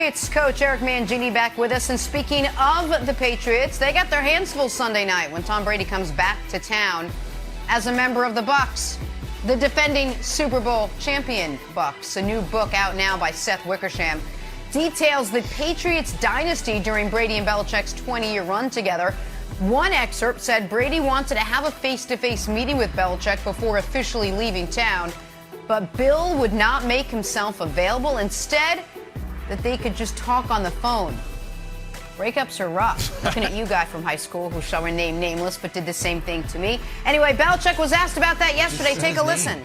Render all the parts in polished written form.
It's Coach Eric Mangini back with us. And speaking of the Patriots, they got their hands full Sunday night when Tom Brady comes back to town as a member of the Bucs, the defending Super Bowl champion Bucs. A new book out now by Seth Wickersham details the Patriots dynasty during Brady and Belichick's 20-year run together. One excerpt said Brady wanted to have a face-to-face meeting with Belichick before officially leaving town, but Bill would not make himself available. Instead, that they could just talk on the phone. Breakups are rough. Looking at you, guy from high school who shall remain nameless but did the same thing to me. Anyway, Belichick was asked about that yesterday. Take a listen.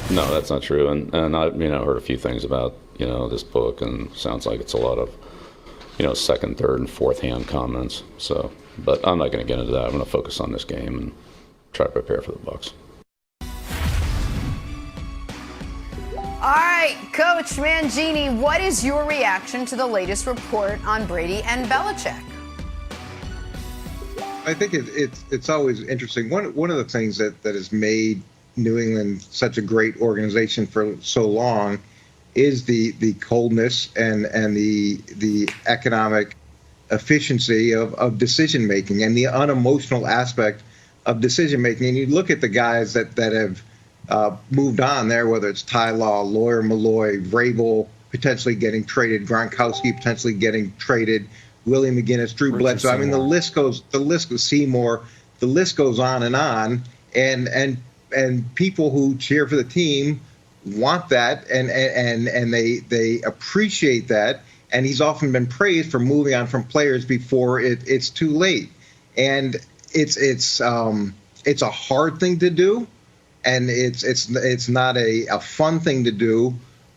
No, that's not true. And I heard a few things about, this book, and sounds like it's a lot of, second, third, and fourth hand comments. So, but I'm not going to get into that. I'm going to focus on this game and try to prepare for the Bucs. All right, Coach Mangini, what is your reaction to the latest report on Brady and Belichick? I think it's always interesting. One of the things that has made New England such a great organization for so long is the coldness and the economic efficiency of decision making and the unemotional aspect of decision making. And you look at the guys that have moved on there, whether it's Ty Law, Lawyer Malloy, Vrabel potentially getting traded, Gronkowski potentially getting traded, Willie McGinnis, Drew Bledsoe. I mean, the list goes Seymour. The list goes on, and people who cheer for the team want that, and they appreciate that. And he's often been praised for moving on from players before it's too late. And it's a hard thing to do. And it's not a fun thing to do,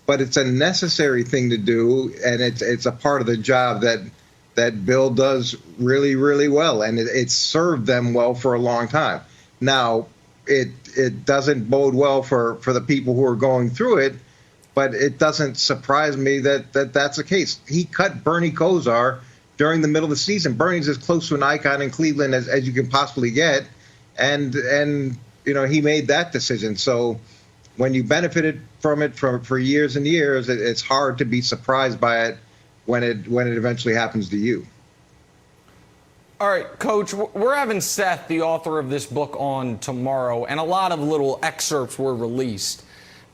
but it's a necessary thing to do, and it's a part of the job that Bill does really, really well, and it's served them well for a long time. Now, it doesn't bode well for the people who are going through it, but it doesn't surprise me that that's the case. He cut Bernie Kosar during the middle of the season. Bernie's as close to an icon in Cleveland as you can possibly get, and he made that decision. So when you benefited from it for years and years, it's hard to be surprised by it when it eventually happens to you. All right, Coach, we're having Seth, the author of this book, on tomorrow, and a lot of little excerpts were released.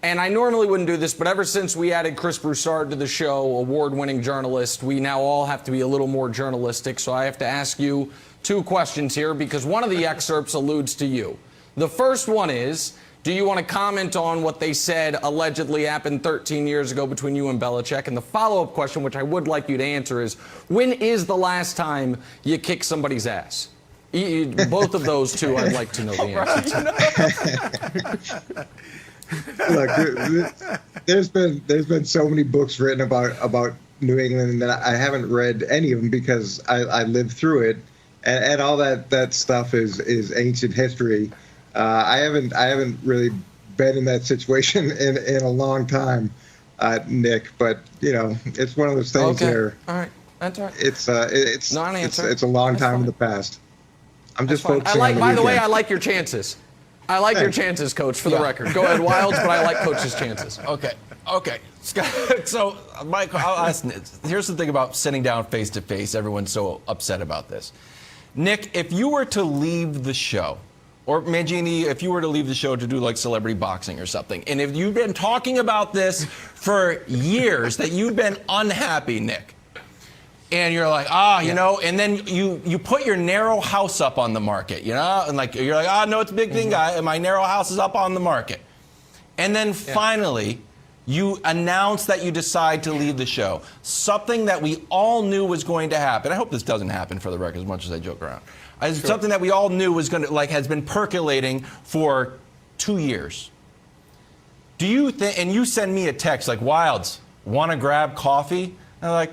And I normally wouldn't do this, but ever since we added Chris Broussard to the show, award-winning journalist, we now all have to be a little more journalistic. So I have to ask you two questions here, because one of the excerpts alludes to you. The first one is, do you want to comment on what they said allegedly happened 13 years ago between you and Belichick? And the follow-up question, which I would like you to answer, is, when is the last time you kicked somebody's ass? Both of those two, I'd like to know the answer to. Look, there's been so many books written about New England that I haven't read any of them because I lived through it, and all that stuff is ancient history. I haven't really been in that situation in a long time, Nick. But it's one of those things. Okay. Where all right, that's all right. It's not an answer. It's a long That's time fine. in the past. I'm That's just fine. focusing. By the way, I like your chances. I like your chances, Coach. For the record, go ahead, Wilds. But I like Coach's chances. Okay. So, Mike, I'll ask. Here's the thing about sitting down face to face. Everyone's so upset about this. Nick, if you were to leave the show, or Mangini, if you were to leave the show to do like celebrity boxing or something, and if you've been talking about this for years, that you've been unhappy, Nick, and you're like, and then you put your narrow house up on the market, and like you're like, no, it's a big thing, guy, and my narrow house is up on the market, and then finally you announce that you decide to leave the show, something that we all knew was going to happen. I hope this doesn't happen, for the record, as much as I joke around. Something that we all knew was going to, has been percolating for 2 years. Do you think, and you send me a text like, Wilds, want to grab coffee? And I'm like,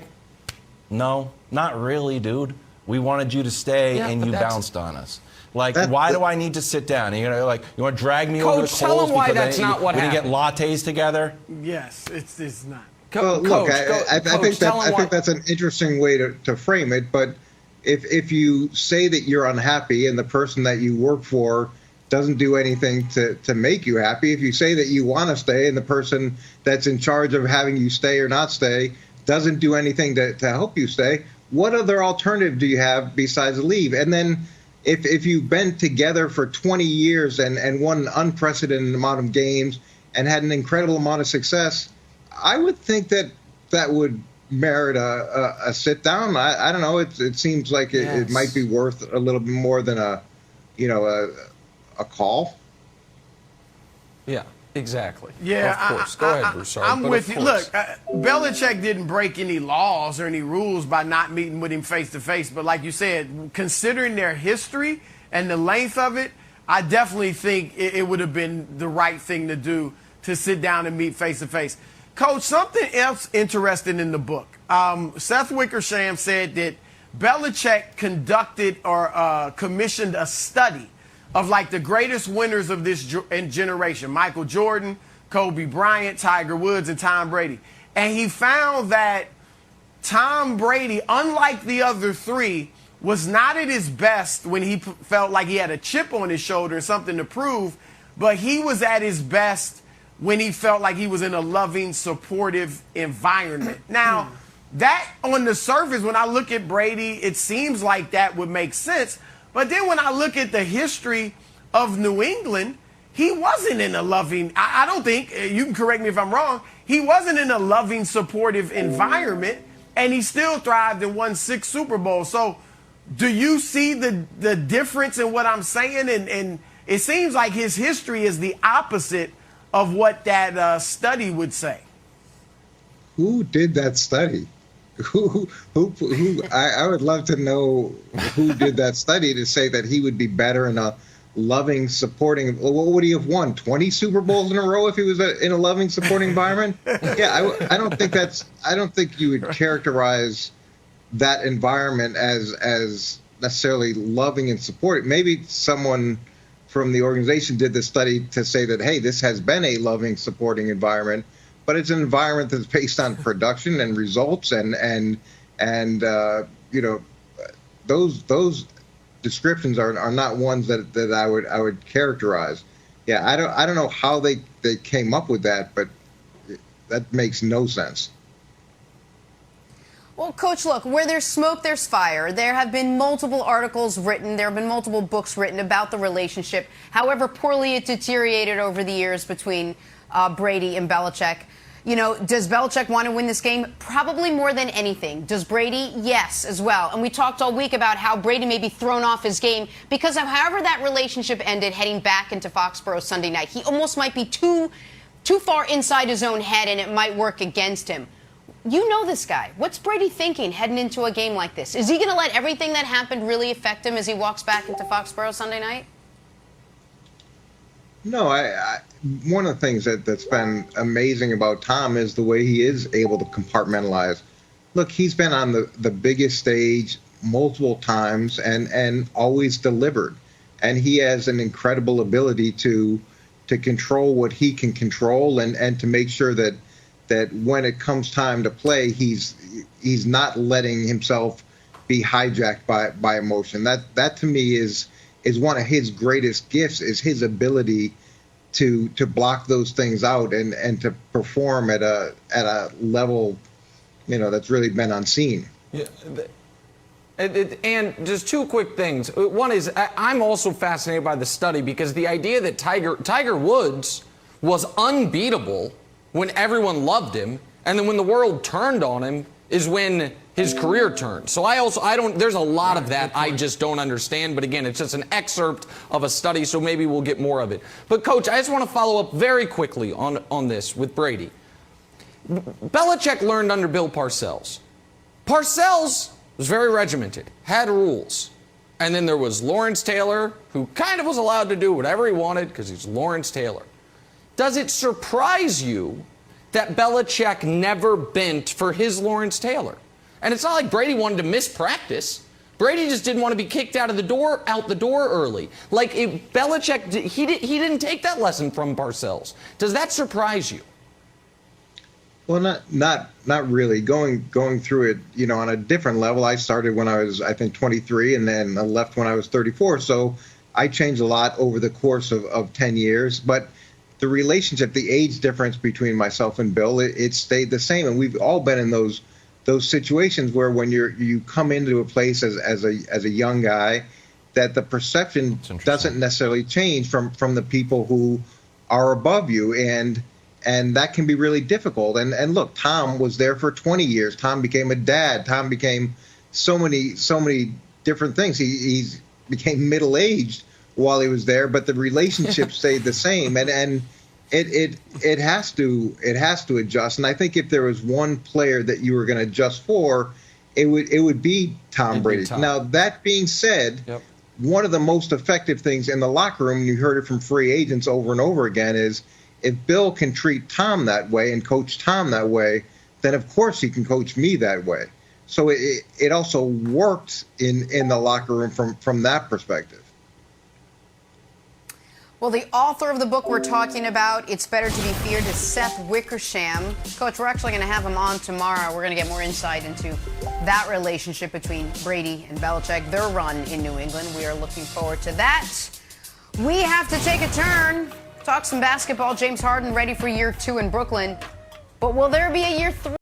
no, not really, dude. We wanted you to stay, and you bounced on us. Like, why do I need to sit down? And you want to drag me over the coals? Tell him why that's not what happened. We didn't get lattes together? Yes, it's not. Well, look, I think that's an interesting way to frame it, but if you say that you're unhappy and the person that you work for doesn't do anything to make you happy. If you say that you want to stay and the person that's in charge of having you stay or not stay doesn't do anything to help you stay, what other alternative do you have besides leave? And then if you've been together for 20 years and won an unprecedented amount of games and had an incredible amount of success, I would think that would merit a sit down. I don't know. It seems like it might be worth a little bit more than a call. Yeah, exactly. Yeah, of course. Go ahead, Bruce. Sorry, I'm but with of you. course. Look, Belichick didn't break any laws or any rules by not meeting with him face to face. But like you said, considering their history and the length of it, I definitely think it would have been the right thing to do to sit down and meet face to face. Coach, something else interesting in the book. Seth Wickersham said that Belichick conducted or commissioned a study of like the greatest winners of this generation: Michael Jordan, Kobe Bryant, Tiger Woods, and Tom Brady. And he found that Tom Brady, unlike the other three, was not at his best when he felt like he had a chip on his shoulder and something to prove, but he was at his best when he felt like he was in a loving, supportive environment. Now, that on the surface, when I look at Brady, it seems like that would make sense. But then when I look at the history of New England, he wasn't in a loving, I don't think, you can correct me if I'm wrong, he wasn't in a loving, supportive environment, and he still thrived and won 6 Super Bowls. So do you see the difference in what I'm saying? And it seems like his history is the opposite of what that study would say. Who did that study? Who? I would love to know who did that study to say that he would be better in a loving, supporting. What would he have won? 20 Super Bowls in a row if he was in a loving, supporting environment? Yeah, I don't think that's. I don't think you would characterize that environment as necessarily loving and supporting. Maybe someone from the organization did the study to say that, hey, this has been a loving, supporting environment, but it's an environment that's based on production and results, and those descriptions are not ones that I would characterize. Yeah, I don't know how they came up with that, but that makes no sense. Well, Coach, look, where there's smoke, there's fire. There have been multiple articles written. There have been multiple books written about the relationship, however poorly it deteriorated over the years between Brady and Belichick. You know, does Belichick want to win this game? Probably more than anything. Does Brady? Yes, as well. And we talked all week about how Brady may be thrown off his game because of however that relationship ended heading back into Foxborough Sunday night. He almost might be too far inside his own head, and it might work against him. You know this guy. What's Brady thinking heading into a game like this? Is he going to let everything that happened really affect him as he walks back into Foxborough Sunday night? No, one of the things that's been amazing about Tom is the way he is able to compartmentalize. Look, he's been on the biggest stage multiple times and always delivered. And he has an incredible ability to control what he can control and to make sure that when it comes time to play, he's not letting himself be hijacked by emotion. That to me is one of his greatest gifts, is his ability to block those things out and to perform at a level, that's really been unseen. Yeah. And just 2 quick things. One is I'm also fascinated by the study because the idea that Tiger Woods was unbeatable when everyone loved him, and then when the world turned on him is when his career turned. So there's a lot of that I just don't understand, but again, it's just an excerpt of a study, so maybe we'll get more of it. But Coach, I just want to follow up very quickly on this with Brady. Belichick learned under Bill Parcells. Parcells was very regimented, had rules. And then there was Lawrence Taylor, who kind of was allowed to do whatever he wanted because he's Lawrence Taylor. Does it surprise you that Belichick never bent for his Lawrence Taylor? And it's not like Brady wanted to miss practice. Brady just didn't want to be kicked out the door early. Like if Belichick, he didn't take that lesson from Parcells. Does that surprise you? Well, not really. Going through it, on a different level. I started when I was, I think, 23, and then I left when I was 34. So I changed a lot over the course of 10 years, but the relationship, the age difference between myself and Bill, it stayed the same. And we've all been in those situations where when you come into a place as a young guy, that the perception doesn't necessarily change from the people who are above you, and that can be really difficult. And look, Tom was there for 20 years. Tom became a dad. Tom became so many different things. He became middle-aged while he was there, but the relationship stayed the same. And it has to adjust. And I think if there was one player that you were going to adjust for, it would be Tom Brady. Now, that being said, one of the most effective things in the locker room, and you heard it from free agents over and over again, is if Bill can treat Tom that way and coach Tom that way, then of course he can coach me that way. So it also worked in the locker room from that perspective. Well, the author of the book we're talking about, It's Better to Be Feared, is Seth Wickersham. Coach, we're actually going to have him on tomorrow. We're going to get more insight into that relationship between Brady and Belichick, their run in New England. We are looking forward to that. We have to take a turn, talk some basketball. James Harden ready for year 2 in Brooklyn. But will there be a year 3?